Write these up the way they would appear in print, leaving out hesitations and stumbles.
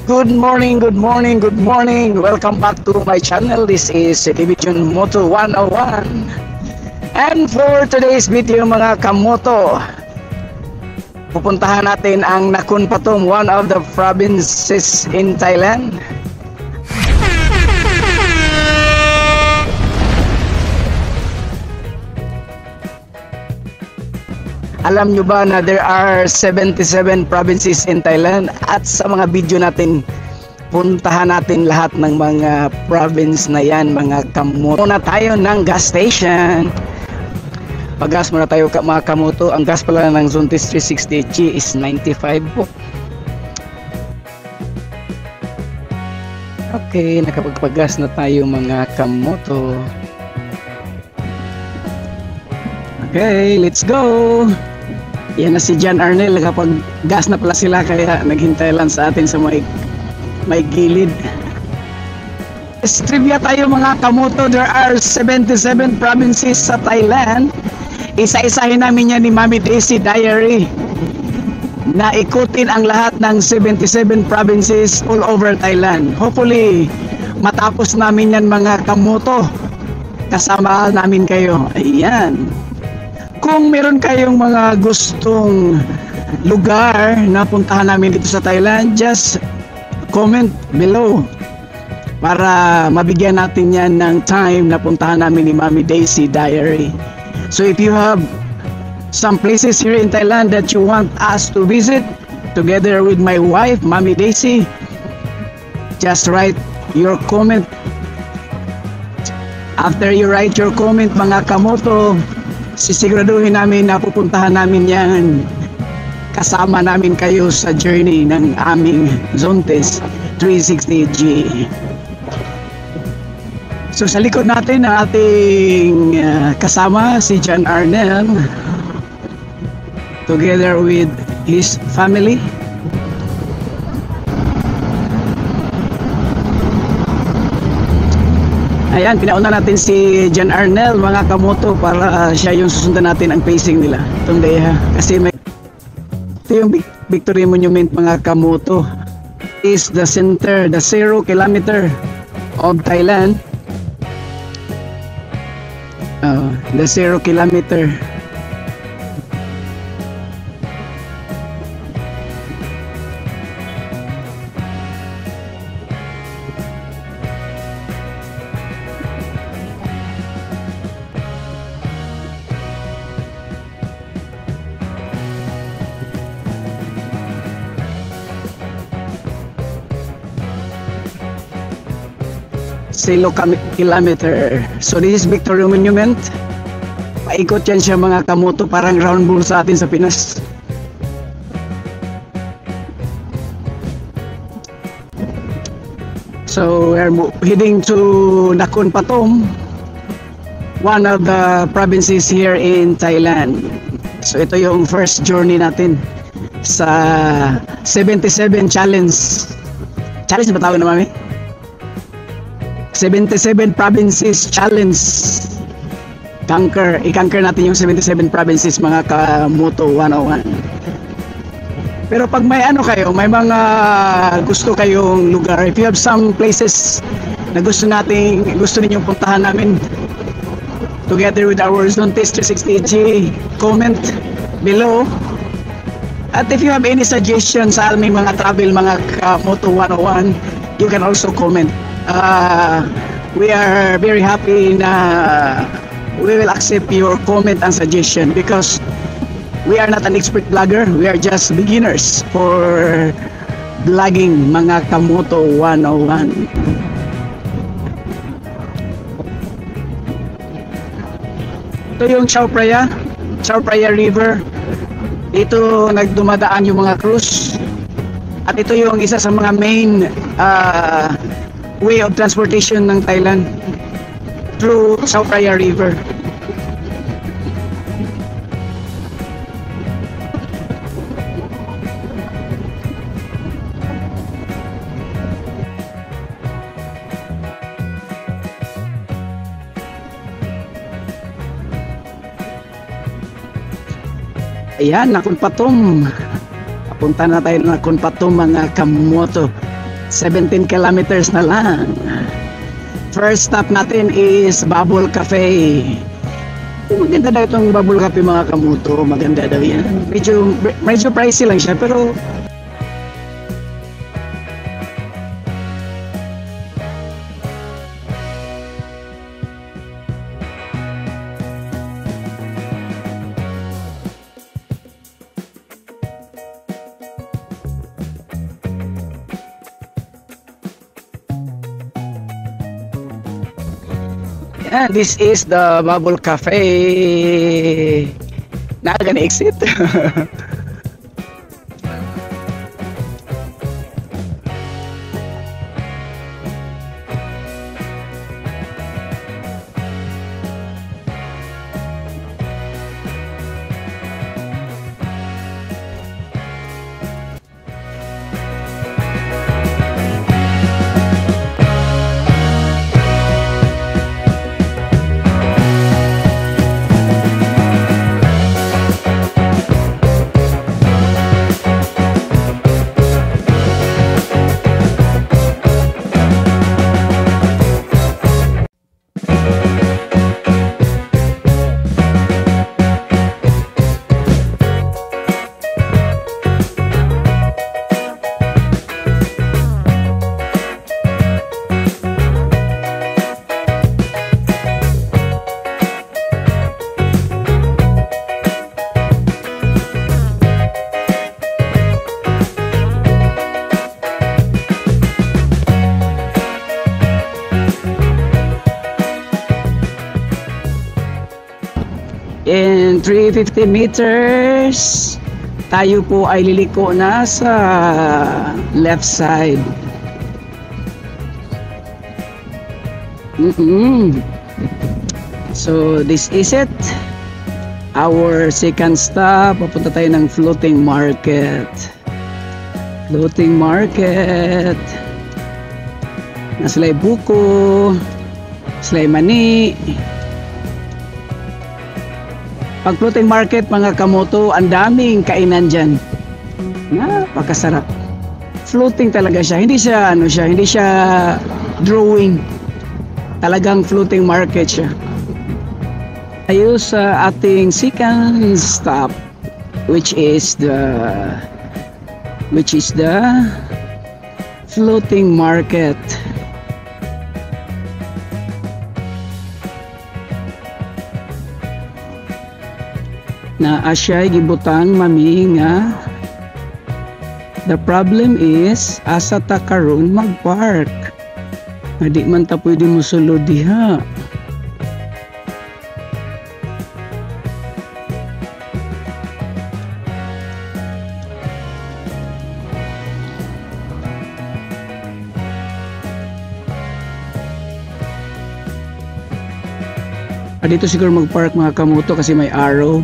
Good morning, good morning, good morning. Welcome back to my channel. This is Division Moto 101. And for today's video mga kamoto, pupuntahan natin ang Nakhon Pathom, one of the provinces in Thailand. Alam nyo ba na there are 77 provinces in Thailand? At sa mga video natin, puntahan natin lahat ng mga province na yan, mga kamoto. Muna tayo ng gas station. Pag-gas muna tayo mga kamoto. Ang gas pala ng Zontes 360G is 95 po. Okay, nakapagpag-gas na tayo mga kamoto. Okay, let's go! Yan na si John Arnel, kapag gas na pala sila kaya naghintay lang sa atin sa may gilid. Trivia tayo mga kamoto, there are 77 provinces sa Thailand. Isa-isahin namin yan ni Mami Daisy Diary na ikutin ang lahat ng 77 provinces all over Thailand. Hopefully matapos namin yan mga kamoto, kasama namin kayo. Ayan. Kung meron kayong mga gustong lugar na puntahan namin dito sa Thailand, just comment below para mabigyan natin yan ng time na puntahan namin ni Mami Daisy Diary. So if you have some places here in Thailand that you want us to visit together with my wife, Mami Daisy, just write your comment. After you write your comment mga kamoto, sisiguraduhin namin na pupuntahan namin yan, kasama namin kayo sa journey ng aming Zontes 360G. So sa likod natin ang ating kasama si John Arnel together with his family. Ayan, pinauna natin si John Arnel mga kamoto para siya yung susundan natin ang pacing nila itong day ha. Kasi ito yung Victory Monument mga kamoto, is the center, the 0 kilometer of Thailand. The 0 kilometer. Kilometer. So this is Victory Monument. Paikot yan siya mga kamoto, parang round ball sa atin sa Pinas. So we're heading to Nakhon Pathom, one of the provinces here in Thailand. So ito yung first journey natin sa 77 challenge. Challenge ba tawag na mami? 77 provinces challenge. I-conquer natin yung 77 provinces mga kamoto 101. Pero pag may ano kayo, may mga gusto kayong lugar, if you have some places na gusto ninyong puntahan namin together with our Zontes 360G, comment below. At if you have any suggestions sa aming mga travel mga kamoto 101, you can also comment. We are very happy na we will accept your comment and suggestion because we are not an expert vlogger, we are just beginners for vlogging mga kamoto 101. Ito yung Chao Phraya River. Dito nagdumadaan yung mga cruise at ito yung isa sa mga main way of transportation ng Thailand through Chao Phraya River. Ayan, Nakhon Pathom. Papunta na tayo ng Nakhon Pathom mga kamoto. 17 kilometers na lang. First stop natin is Bubble Cafe. Maganda daw itong Bubble Cafe mga kamoto. Maganda daw yan. Medyo pricey lang siya pero yeah, this is the Bubble Cafe. Not gonna exit. In 350 meters, tayo po ay liliko na sa left side. So this is it. Our second stop, papunta tayo ng floating market. Floating market. Naslay buko, slay mani. Pag floating market mga kamoto, ang daming kainan dyan. Napakasarap. Floating talaga siya. Hindi siya drawing. Talagang floating market siya. Tayo sa ating second stop, which is the floating market. Na asya gibutang mami nga the problem is asa ta karon magpark nga di man ta pwede mosulod diha. Dito siguro magpark mga kamoto kasi may arrow.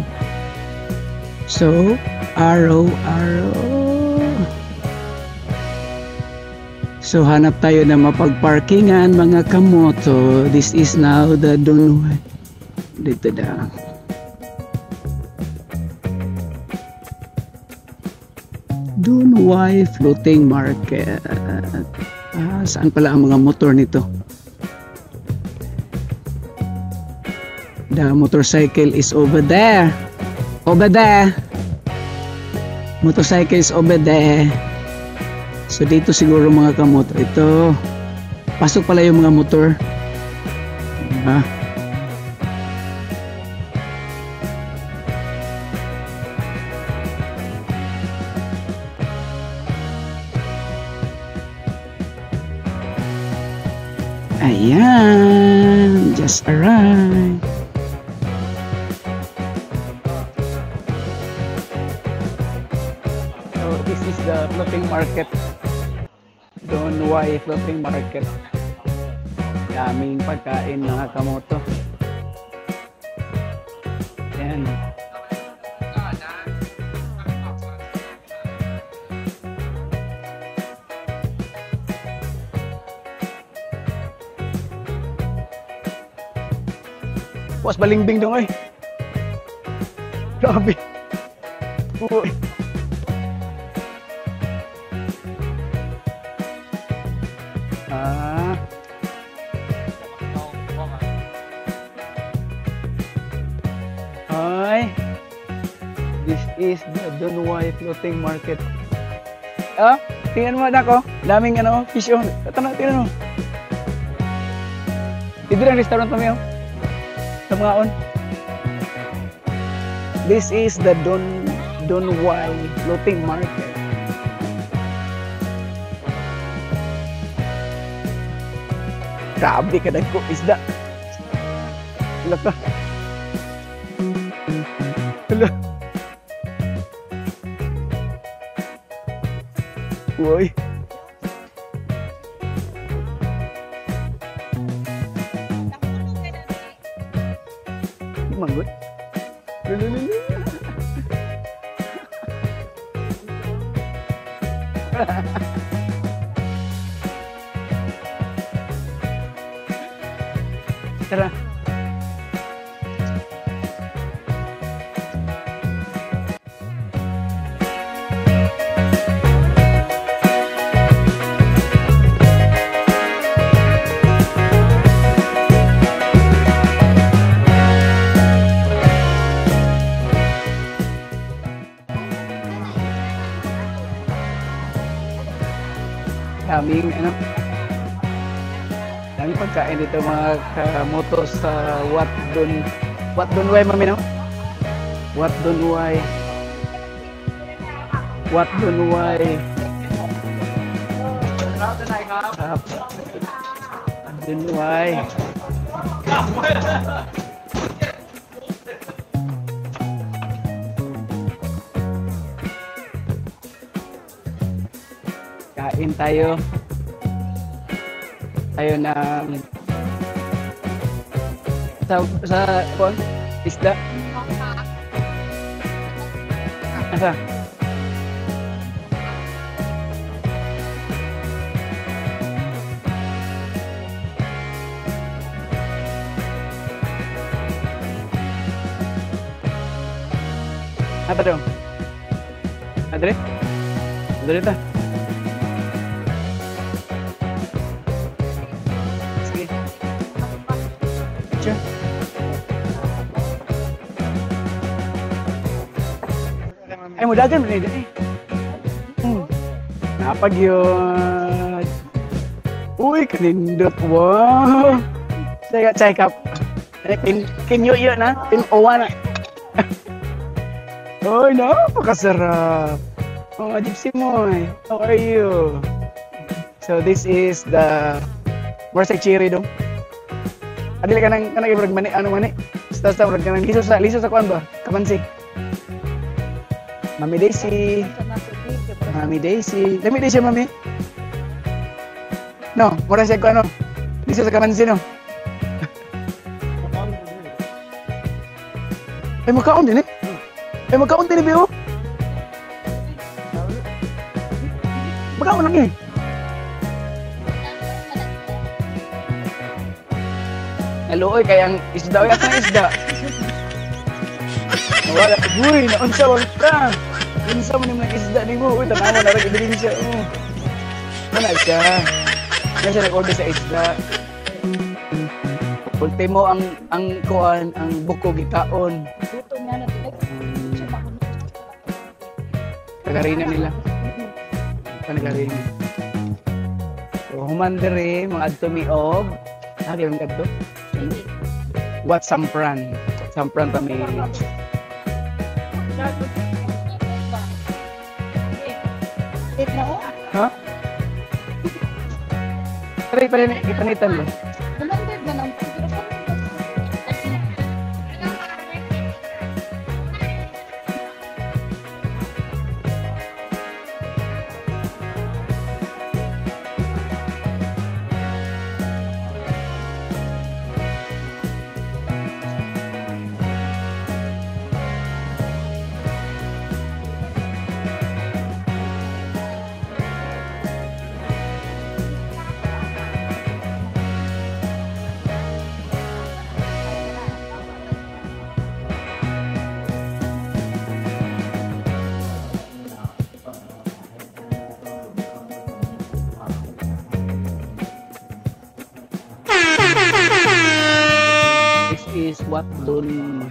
So, arrow. So, hanap tayo na mapagparkingan mga kamoto. This is now the Dunway. Dito na. Dunway Floating Market. Saan pala ang mga motor nito? The motorcycle is over there. Over there. Motorcycle is over there. So dito siguro mga kamotor. Ito. Pasok pala yung mga motor. Diba? Ayan. Just arrived. This is the floating market. Dunway Floating Market. Daming pagkain mga kamoto. Yan. Puas balingbing dong ay. Grabe. Uy. Ah, ay. This is the Donway Floating Market. Ah, tingnan mo ako. Daming ano, fish on. Tingnan mo. Dito ang restaurant kami, oh. Sa mga on. This is the Donway Floating Market. Grabe ka dagko isda. Wala ka. Wala. Uy. Manggut. Tara. Daming ano, daming pagkain dito mga kamoto sa Wat Donway mami no? Wat Donway Donway. Kain tayo na sa kon isda. Asa? Apa dong? Adre? Adre ta? Sige. Diyan. Ay mo dagan man eh. Napag yun. Uy, kanindot. Wow. Check up. Kinyo yun ha? Pin-uwa na. Uy, napakasarap. Oh, Gypsy Moy, how are you? So this is the Morsay Cherry dong. Adili ka nang ibrag mani ano mani. Basta urag ka nang liso sa kuan ba? Kamansi. Mami Daisy. Mami Daisy. Dami Daisy mami. No, mura siya ko ano. Liso sa kamansi no. Ay makaon din eh. Ay makaon din eh biyo. Makaon lang eh. Naluoy kayang isda o yata isda. Wala, uy, naunsa wala ka. Unsa mo naman isda ni mo. Uy, tanawa na rin ibilin siya. Mana siya. Yan siya nag-order sa isda. Ultimo ang kuan, ang buko gitaon. Tagarina nila. Tagarina. So, human dere, mga adto miog. Hari ang kadto. What sampran? Sampran pa may ha? Try pa rin ipanitan mo. what dun